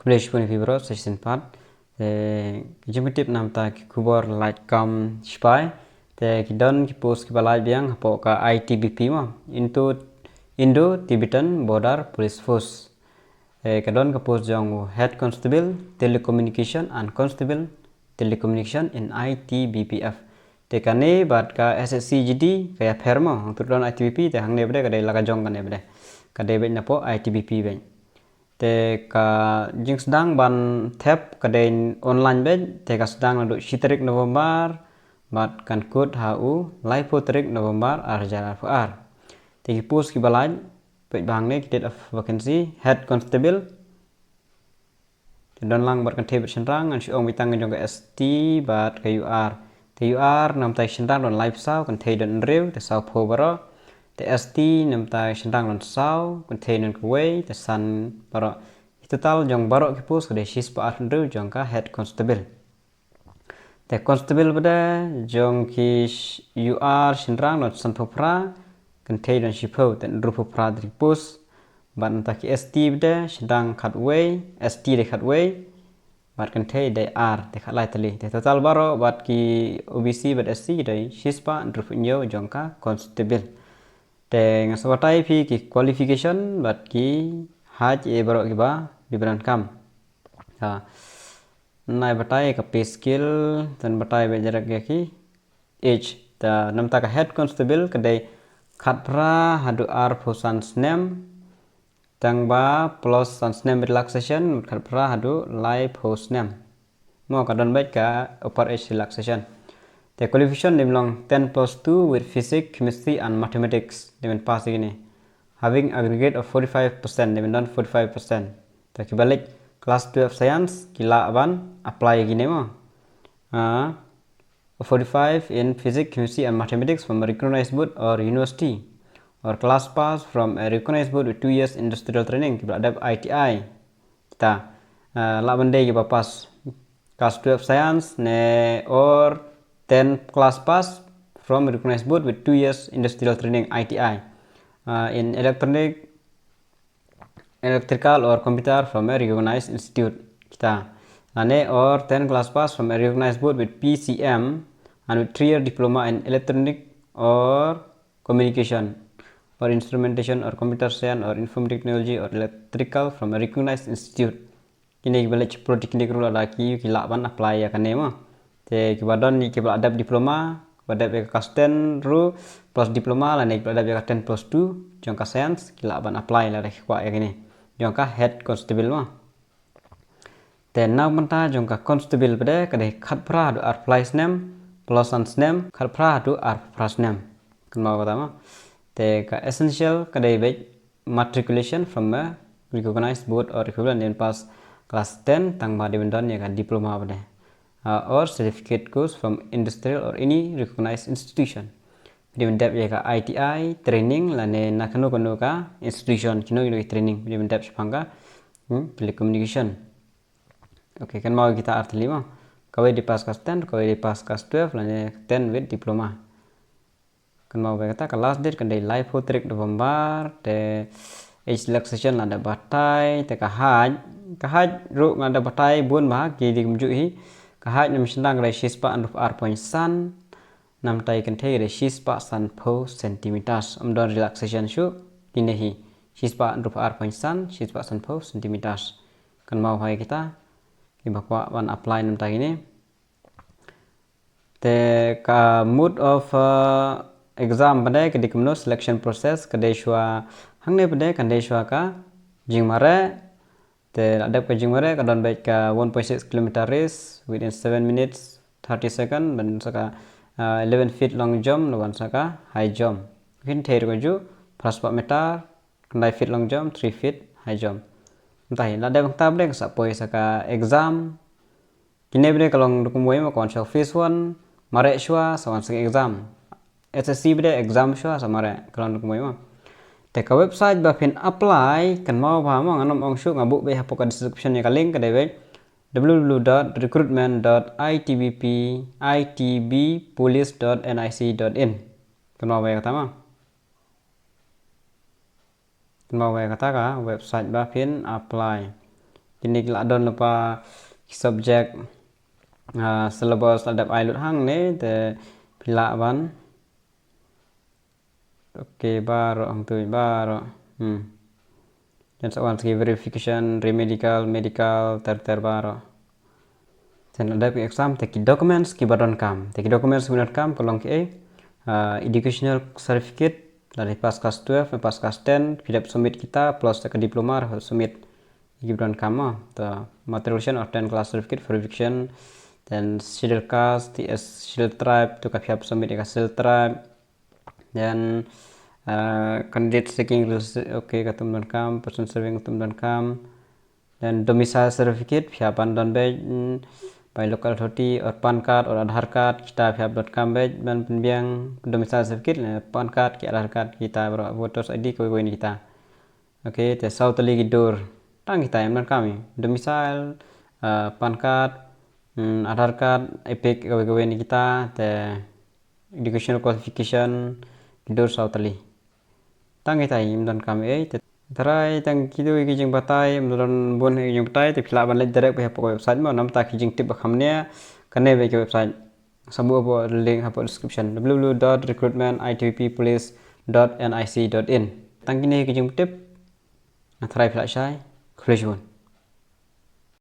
Kemudian pun fibro section part jemput nam ta kubor light com spy kidon post kibalai biang hapo ka ITBP mo into Indo Tibetan Border Police Force kadon ka post jong head constable telecommunication and constable telecommunication in ITBPF kane bat ka SSCGD kaya permo untuk don ITBP te hang ne bede kadai laga jong kane bede kadai be napo ITBP ben te ka jing sedang ban tap kadai online ben te ka sedang nadu shitrik November bat kan kod HU live potrik November arjar FR te ki post ki balai pe bang ne date of vacancy head constable te don lang bat kan tebet senrang an siong bitang jong ka ST bat ka UR te UR nam tai senrang don live sao kan te don real te sao pho baro te ST nam tai senrang don sao kan te don kuwei te san baro total jong baro ki post kade sis pa atru jong ka head constable te constable bade jong ki UR senrang don san phopra kan te don shipho te ru phopra di post ban ta ki ST bade senrang khatwei ST de khatwei bat kan te de R te khatlai tali te total baro bat ki OBC bat SC de shispa ru nyo jong ka constable te ngasawatai phi ki qualification bat ki haj e baro ki ba bibaran kam nai batai ka pay skill dan batai be jarak ki age ta namta ka head constable kadai khatra hadu R phosan snem tang ba plus sans name relaxation khatra hadu live host name mo kadon baik ka upper age relaxation the qualification dimlong 10 plus 2 with physics chemistry and mathematics dimen pass ini having aggregate of 45% dimen don 45% ta kibalik class 12 science kila aban apply gini mo 45 in physics chemistry and mathematics from a recognized board or university or class pass from a recognized board with 2 years industrial training kita ada ITI kita la bande kita pass class 12 science ne or 10 class pass from a recognized board with 2 years industrial training ITI in electrical or computer from a recognized institute kita ne or 10 class pass from a recognized board with PCM and with 3-year diploma in electronic or communication or instrumentation or computer science or information technology or electrical from a recognized institute kini balik politeknik rula laki kila ban apply ya kane mo te kibadon ni kibal adab diploma badab ya kasten ru plus diploma la ne badab ya 10 plus 2 jong ka science kila ban apply la rek kwa ya kini jong ka head constable mo te naw manta jong ka constable bade kade khat pra do ar place name plus sans name khat pra do ar pras name kan mau kata mo te ka essential kadai baik matriculation from a recognized board or equivalent in pass class 10 tang ba dibendon ya ka diploma bade or certificate course from industrial or any recognized institution dibendap ya ka ITI training la ne nakano kono ka institution kino training dibendap sepangka telecommunication oke kan mau kita arti lima kawai di pass class 10 kawai di pass class 12 la ne 10 with diploma kan mau kata ke last date kan dari live potrik November te age relaxation ada batai te kahaj ru ada batai bun ma ki di kumjuhi kahaj nam sendang dari shispa anduf r point san nam tai kan te dari shispa san po centimeters don relaxation shu kinehi shispa anduf r point san shispa san po centimeters kan mau hai kita ki bakwa wan apply nam tai ini te ka mood of exam pada ke dikumno selection process ke deswa hangne pada kan deswa ka jingmare te adap ke jingmare ka don baik ka 1.6 km race within 7 minutes 30 second dan saka 11 feet long jump no saka high jump kin ther ko ju plus 4 meter 9 feet long jump 3 feet high jump entai la dang tab dek sa poi saka exam kine bre kalong dukumoi ma kon phase 1 mare shwa sawan saka exam SSC bede exam shwa samare kalau kumoi ma te ka website ba pin apply kan mau ba mo nganom ong shu ngabu be hapo ka description ya ka link ka debe www.recruitment.itbpolice.nic.in kan mau ba kata ma kan mau ba kata ka website ba pin apply kini ladon lupa subjek syllabus ladap ailut hang ne te pila ban. Oke baru hang tu baru. Dan soal segi verification remedial medical ter baru. Dan ada exam teki documents ki badon kam. Teki documents badon kam kolong ke educational certificate dari pas kelas 12 pas kelas 10 tidak submit kita plus ke diploma harus submit gibran kama the materialization of 10 class certificate verification dan schedule caste TS schedule tribe tu kami harus submit ke schedule tribe dan candidate seeking oke ketum dan kam person serving ketum dan kam dan domicile certificate pihak dan by local authority or PAN card or Aadhaar card kita pihak.com dan penbiang domicile certificate PAN card ki Aadhaar card kita voters ID ko ini kita. Oke, te sau tali gidur. Tang kita yang kami domicile PAN card Aadhaar card epic ko ini kita te educational qualification gidur sau tali. Tang kita yang kami Tarai tang kidu kijing batai menurun bon kijing batai te phila ban le direct pe website ma nam ta kijing tip khamne kane be ke website sabu bo link ha description www.recruitmentitppolice.nic.in tang kini kijing tip tarai phila sai khulejun